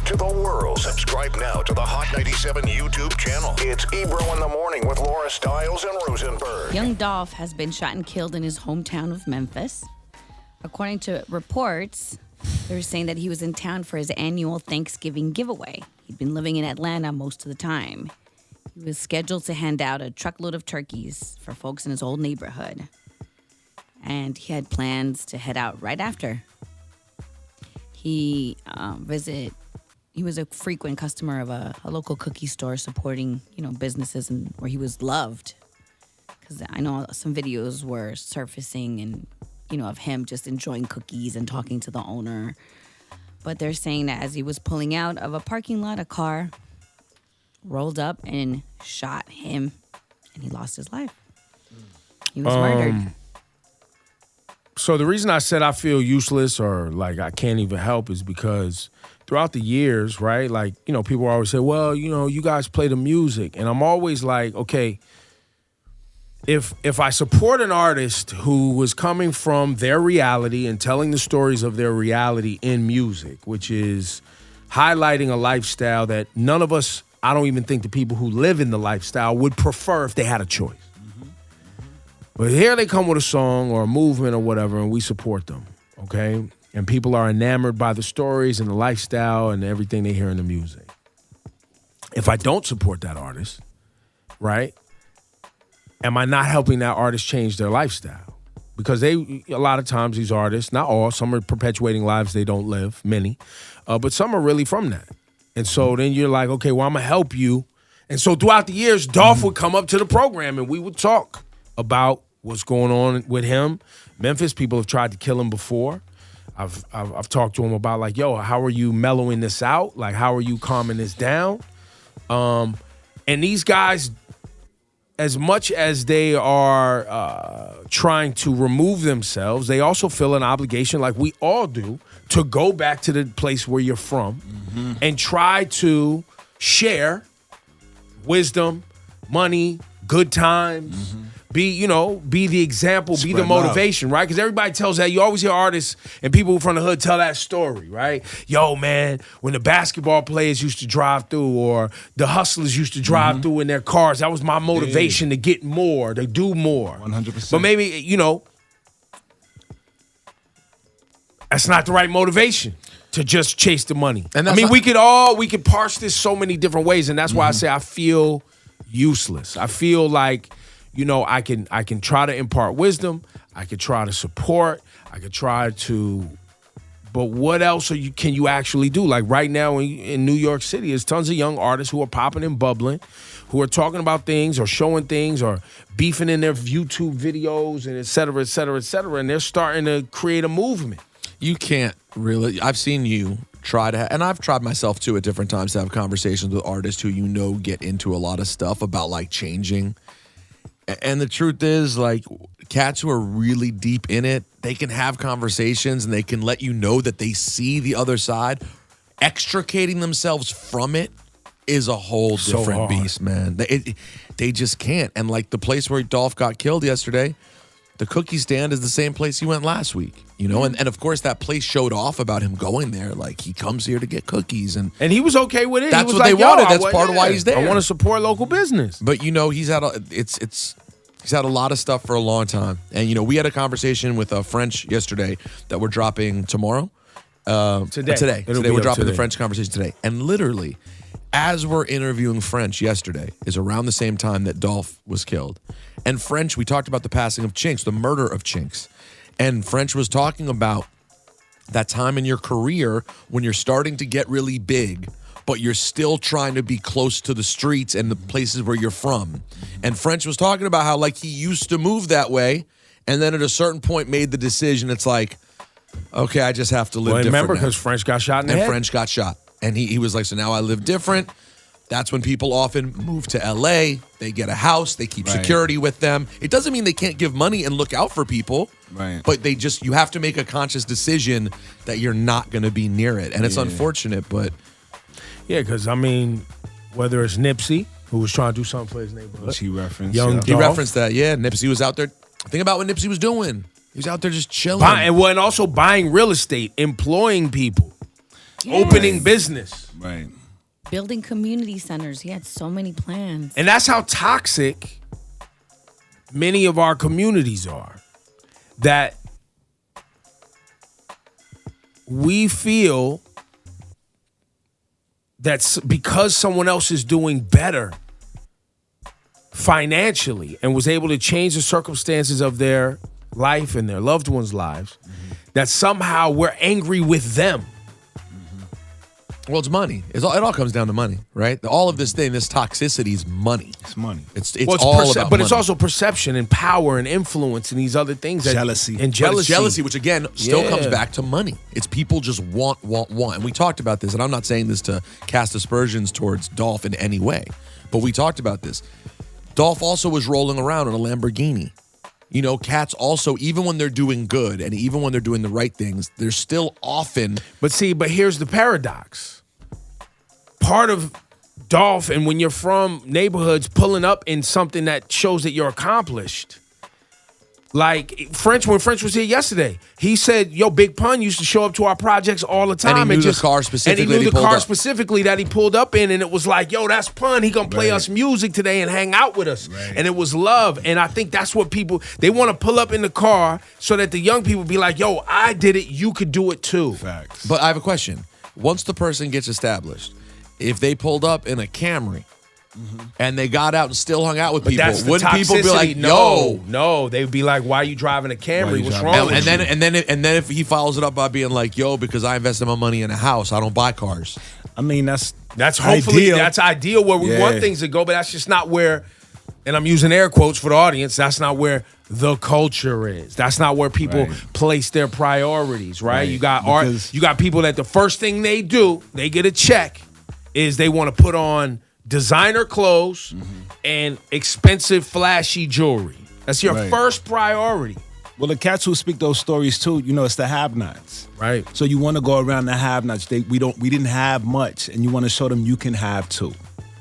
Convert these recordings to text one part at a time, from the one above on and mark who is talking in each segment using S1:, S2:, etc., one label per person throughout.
S1: to the world. Subscribe now to the Hot 97 YouTube channel. It's Ebro in the Morning with Laura Stylez and Rosenberg.
S2: Young Dolph has been shot and killed in his hometown of Memphis. According to reports, they were saying that he was in town for his annual Thanksgiving giveaway. He'd been living in Atlanta most of the time. He was scheduled to hand out a truckload of turkeys for folks in his old neighborhood. And he had plans to head out right after. He was a frequent customer of a local cookie store supporting, businesses and where he was loved. Because I know some videos were surfacing and, of him just enjoying cookies and talking to the owner. But they're saying that as he was pulling out of a parking lot, a car rolled up and shot him, and he lost his life. He was murdered.
S3: So the reason I said I feel useless or like I can't even help is because throughout the years, right, people always say, well, you guys play the music. And I'm always like, okay, if I support an artist who was coming from their reality and telling the stories of their reality in music, which is highlighting a lifestyle that none of us, I don't even think the people who live in the lifestyle would prefer if they had a choice. But here they come with a song or a movement or whatever, and we support them, okay? And people are enamored by the stories and the lifestyle and everything they hear in the music. If I don't support that artist, right, am I not helping that artist change their lifestyle? Because a lot of times these artists, not all, some are perpetuating lives they don't live, many, but some are really from that. And so then you're like, okay, well, I'm going to help you. And so throughout the years, Dolph would come up to the program and we would talk about what's going on with him. Memphis, people have tried to kill him before. I've talked to him about like, yo, how are you mellowing this out? Like, how are you calming this down? And these guys, as much as they are trying to remove themselves, they also feel an obligation, like we all do, to go back to the place where you're from and try to share wisdom, money, good times, be the example, be the motivation, right? Because everybody tells that. You always hear artists and people from the hood tell that story, right? Yo, man, when the basketball players used to drive through or the hustlers used to drive through in their cars, that was my motivation to get more, to do more.
S4: 100%.
S3: But maybe, that's not the right motivation to just chase the money. And we could parse this so many different ways, and that's why I say I feel useless. I feel like, I can try to impart wisdom, I could try to support, I could try to, but what else can you actually do? Like right now in New York City, there's tons of young artists who are popping and bubbling, who are talking about things or showing things or beefing in their YouTube videos and et cetera, et cetera, et cetera, and they're starting to create a movement.
S4: You can't really. I've seen you try to, and I've tried myself too at different times to have conversations with artists who get into a lot of stuff about like changing. And the truth is, like, cats who are really deep in it, they can have conversations and they can let you know that they see the other side. Extricating themselves from it is a whole different beast, man. They just can't. And like the place where Dolph got killed yesterday, the cookie stand is the same place he went last week, and of course that place showed off about him going there. Like he comes here to get cookies and
S3: he was okay with it.
S4: That's
S3: what
S4: they wanted. That's part of why he's there.
S3: I want to support local business.
S4: But he's had he's had a lot of stuff for a long time. And we had a conversation with French yesterday that we're dropping tomorrow. Today we're dropping the French conversation today. And literally, as we're interviewing French yesterday, is around the same time that Dolph was killed. And French, we talked about the passing of Chinks, the murder of Chinks. And French was talking about that time in your career when you're starting to get really big, but you're still trying to be close to the streets and the places where you're from. And French was talking about how like he used to move that way, and then at a certain point made the decision, it's like, okay, I just have to live different.
S3: Remember, because French got shot in the head?
S4: And French got shot. And he was like, so now I live different. That's when people often move to LA. They get a house. They keep security with them. It doesn't mean they can't give money and look out for people.
S5: Right.
S4: But you have to make a conscious decision that you're not going to be near it. And it's unfortunate, but.
S3: Yeah, because, whether it's Nipsey, who was trying to do something for his neighborhood.
S5: Which he referenced.
S3: Young Dolph.
S4: He referenced that, yeah. Nipsey was out there. Think about what Nipsey was doing. He was out there just chilling.
S3: And also buying real estate, employing people. opening business.
S5: Right.
S2: Building community centers. He had so many plans.
S3: And that's how toxic many of our communities are. That we feel that because someone else is doing better financially and was able to change the circumstances of their life and their loved ones' lives, that somehow we're angry with them.
S4: Well, it's money. It all comes down to money, right? All of this toxicity is money.
S5: It's money.
S4: It's all about
S3: but
S4: money.
S3: it's also perception and power and influence and these other things.
S5: Jealousy.
S3: And jealousy.
S4: But it's jealousy, which again still comes back to money. It's people just want. And we talked about this, and I'm not saying this to cast aspersions towards Dolph in any way, but we talked about this. Dolph also was rolling around in a Lamborghini. You know, cats also, even when they're doing good and even when they're doing the right things, they're still often.
S3: But here's the paradox. Part of Dolph, and when you're from neighborhoods, pulling up in something that shows that you're accomplished. Like when French was here yesterday, he said, yo, Big Pun used to show up to our projects all the time.
S4: And he knew the car specifically.
S3: And he knew the car specifically that he pulled up in, and it was like, yo, that's Pun. He gonna play us music today and hang out with us. Right. And it was love. And I think that's what they want to pull up in the car so that the young people be like, yo, I did it, you could do it too.
S5: Facts.
S4: But I have a question. Once the person gets established, if they pulled up in a Camry, and they got out and still hung out with people, wouldn't people be like, "Yo,
S3: no"? They'd be like, "Why are you driving a Camry? What's wrong with you?"
S4: And then if he follows it up by being like, "Yo, because I invested my money in a house, I don't buy cars."
S5: I mean, that's
S3: hopefully
S5: ideal.
S3: That's ideal where we want things to go, but that's just not where. And I'm using air quotes for the audience. That's not where the culture is. That's not where people place their priorities. Right? You got art. You got people that the first thing they do, they get a check, is they want to put on designer clothes and expensive, flashy jewelry. That's your first priority.
S5: Well, the cats who speak those stories too, you know, it's the have-nots.
S3: Right.
S5: So you want to go around the have-nots. We didn't have much, and you want to show them you can have too.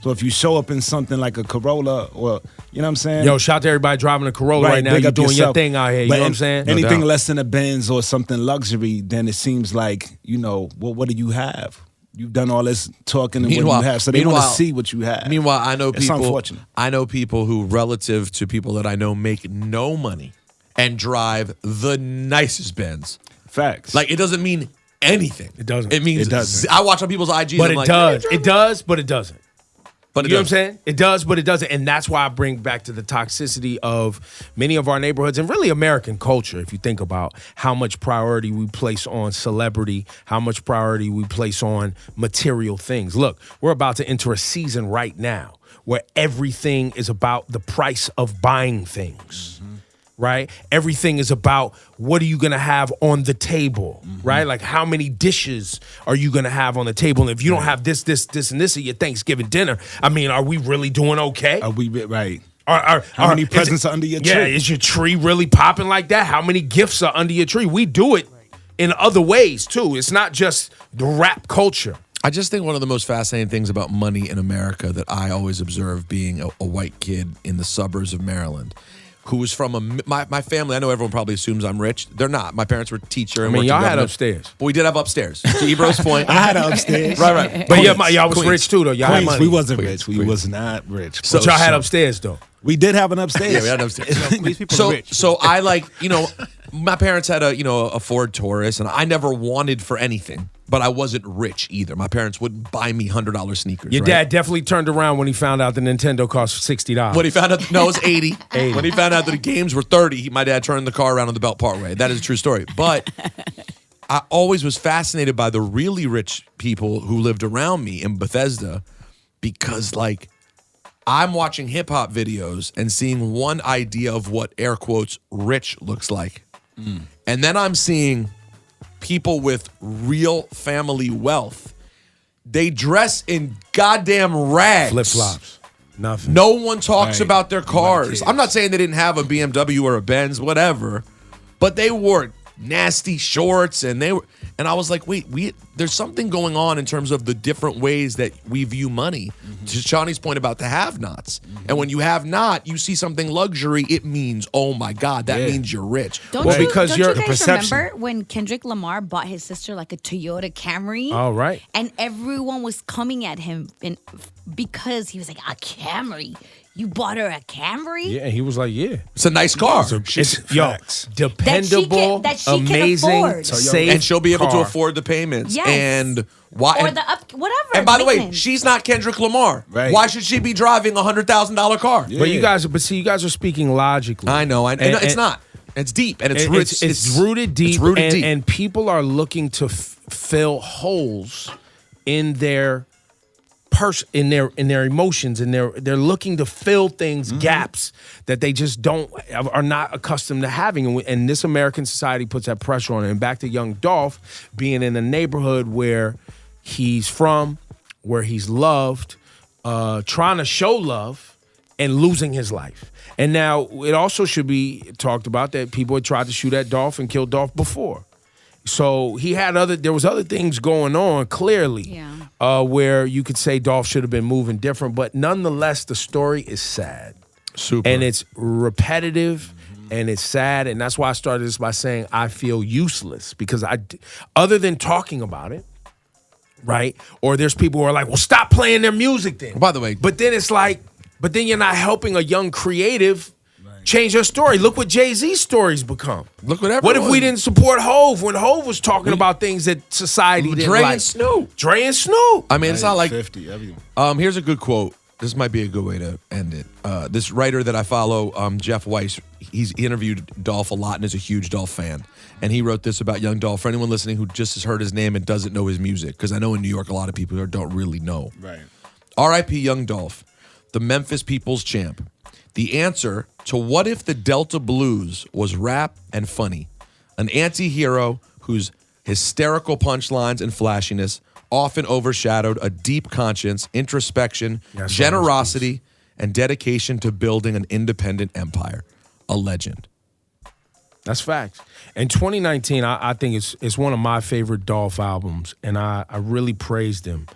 S5: So if you show up in something like a Corolla, or you know what I'm saying?
S3: Yo, shout out to everybody driving a Corolla right now. You're doing your thing out here. You know what I'm saying?
S5: Anything less than a Benz or something luxury, then it seems like, you know, well, what do you have? You've done all this talking and what you have, so they want to see what you have.
S4: Meanwhile, I know
S5: it's
S4: people.
S5: Unfortunate.
S4: I know people who, relative to people that I know, make no money and drive the nicest Benz.
S5: Facts.
S4: Like, it doesn't mean anything.
S3: It doesn't.
S4: It means
S5: it doesn't.
S4: I watch on people's IGs.
S3: But
S4: I'm
S3: it does. It does, but it doesn't.
S4: But
S3: you know what I'm saying? It does, but it doesn't. And that's why I bring back to the toxicity of many of our neighborhoods and really American culture, if you think about how much priority we place on celebrity, how much priority we place on material things. Look, we're about to enter a season right now where everything is about the price of buying things. Right? Everything is about what are you going to have on the table, right? Like how many dishes are you going to have on the table? And if you don't have this, and this at your Thanksgiving dinner, I mean, are we really doing okay?
S5: Are we right? How many presents are under your tree?
S3: Yeah, is your tree really popping like that? How many gifts are under your tree? We do it in other ways too. It's not just the rap culture.
S4: I just think one of the most fascinating things about money in America that I always observe being a white kid in the suburbs of Maryland, who was from my family. I know everyone probably assumes I'm rich. They're not. My parents were teacher. And
S3: y'all had upstairs.
S4: But we did have upstairs. To Ebro's point.
S5: I had upstairs.
S4: Right.
S3: But y'all was rich too, though. Y'all had money.
S5: We wasn't rich. We was not rich.
S3: But y'all had upstairs, though.
S5: We did have an upstairs.
S4: Yeah, we had upstairs.
S6: These people are rich.
S4: So I my parents had a Ford Taurus, and I never wanted for anything. But I wasn't rich either. My parents wouldn't buy me $100 sneakers.
S3: Your dad definitely turned around when he found out the Nintendo cost $60.
S4: When he found out, no, it was 80. When he found out that the games were 30, my dad turned the car around on the Belt Parkway. That is a true story. But I always was fascinated by the really rich people who lived around me in Bethesda because, like, I'm watching hip hop videos and seeing one idea of what, air quotes, rich looks like. And then I'm seeing people with real family wealth. They dress in goddamn rags.
S3: Flip-flops. Nothing.
S4: No one talks about their cars. I'm not saying they didn't have a BMW or a Benz, whatever, but they wore nasty shorts and I was like, wait, there's something going on in terms of the different ways that we view money Shawnee's point about the have-nots. And when you have not, you see something luxury, it means, oh my God, that means you're rich.
S2: Don't you guys remember when Kendrick Lamar bought his sister like a Toyota Camry?
S3: Oh, right.
S2: And everyone was coming at him because he was like, a Camry? You bought her a Camry?
S3: Yeah, he was like, yeah.
S4: It's a nice car.
S3: It's dependable,
S2: that she can
S3: amazing,
S2: afford.
S3: safe
S4: and she'll be able to
S3: car.
S4: afford the payments.
S2: Yes.
S4: And why?
S2: Or the whatever.
S4: And by the way, she's not Kendrick Lamar.
S5: Right.
S4: Why should she be driving a $100,000 car?
S5: Yeah.
S3: But you guys are speaking logically.
S4: I know. And it's not. It's deep and
S3: it's rooted deep.
S4: It's rooted deep.
S3: And people are looking to fill holes in their in their emotions, and they're looking to fill things, gaps that they just are not accustomed to having, and this American society puts that pressure on it. And back to Young Dolph being in a neighborhood where he's from, where he's loved, trying to show love and losing his life. And now it also should be talked about that people had tried to shoot at Dolph and kill Dolph before. So there was other things going on, clearly, where you could say Dolph should have been moving different. But nonetheless, the story is sad.
S4: Super.
S3: And it's repetitive, and it's sad. And that's why I started this by saying I feel useless. Because other than talking about it, right? Or there's people who are like, well, stop playing their music then.
S4: By the way.
S3: But then it's like, you're not helping a young creative change her story. Look what Jay-Z's story's become.
S4: Look what everyone.
S3: What if we didn't support Hov when Hov was talking about things that society didn't like? Dre and Snoop.
S4: I mean, it's not like
S5: 50, everyone.
S4: Here's a good quote. This might be a good way to end it. This writer that I follow, Jeff Weiss, he interviewed Dolph a lot and is a huge Dolph fan. And he wrote this about Young Dolph. For anyone listening who just has heard his name and doesn't know his music, because I know in New York a lot of people don't really know.
S5: Right.
S4: R.I.P. Young Dolph, the Memphis people's champ. The answer to what if the Delta Blues was rap and funny. An anti-hero whose hysterical punchlines and flashiness often overshadowed a deep conscience, introspection, generosity, and dedication to building an independent empire. A legend.
S3: That's facts. In 2019, I think it's one of my favorite Dolph albums, and I really praised him.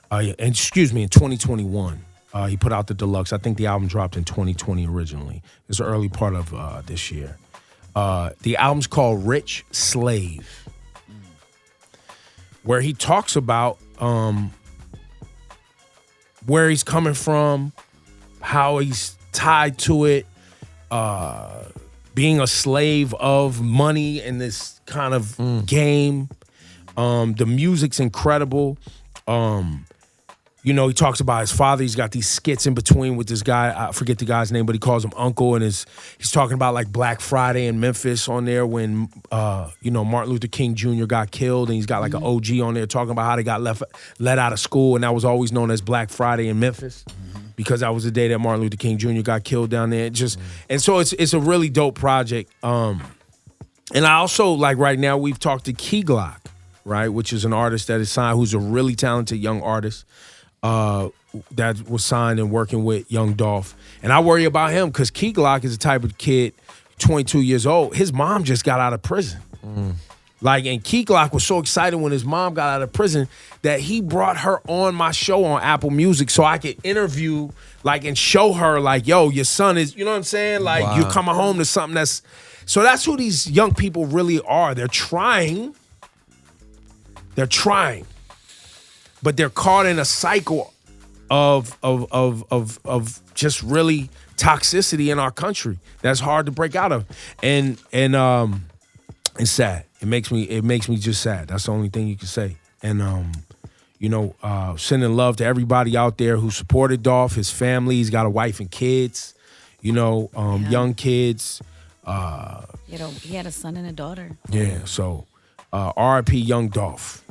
S3: In 2021. He put out the deluxe. I think the album dropped in 2020 originally. It's the early part of this year. The album's called Rich Slave, where he talks about where he's coming from, how he's tied to it, being a slave of money in this kind of game. The music's incredible. He talks about his father. He's got these skits in between with this guy. I forget the guy's name, but he calls him Uncle. And he's talking about like Black Friday in Memphis on there when, Martin Luther King Jr. got killed. And he's got like an OG on there talking about how they got let out of school. And that was always known as Black Friday in Memphis because that was the day that Martin Luther King Jr. got killed down there. And so it's a really dope project. And I also, like right now, we've talked to Key Glock, right, which is an artist that is signed, who's a really talented young artist. That was signed and working with Young Dolph. And I worry about him because Key Glock is the type of kid, 22 years old. His mom just got out of prison. And Key Glock was so excited when his mom got out of prison that he brought her on my show on Apple Music so I could interview, and show her, yo, your son is, you know what I'm saying?
S4: Wow.
S3: You're coming home to something that's... So that's who these young people really are. They're trying. But they're caught in a cycle of just really toxicity in our country that's hard to break out of, and it's sad. It makes me just sad. That's the only thing you can say. And sending love to everybody out there who supported Dolph, his family. He's got a wife and kids, young kids.
S2: He had a son and a daughter.
S3: Yeah. So, R.I.P. Young Dolph.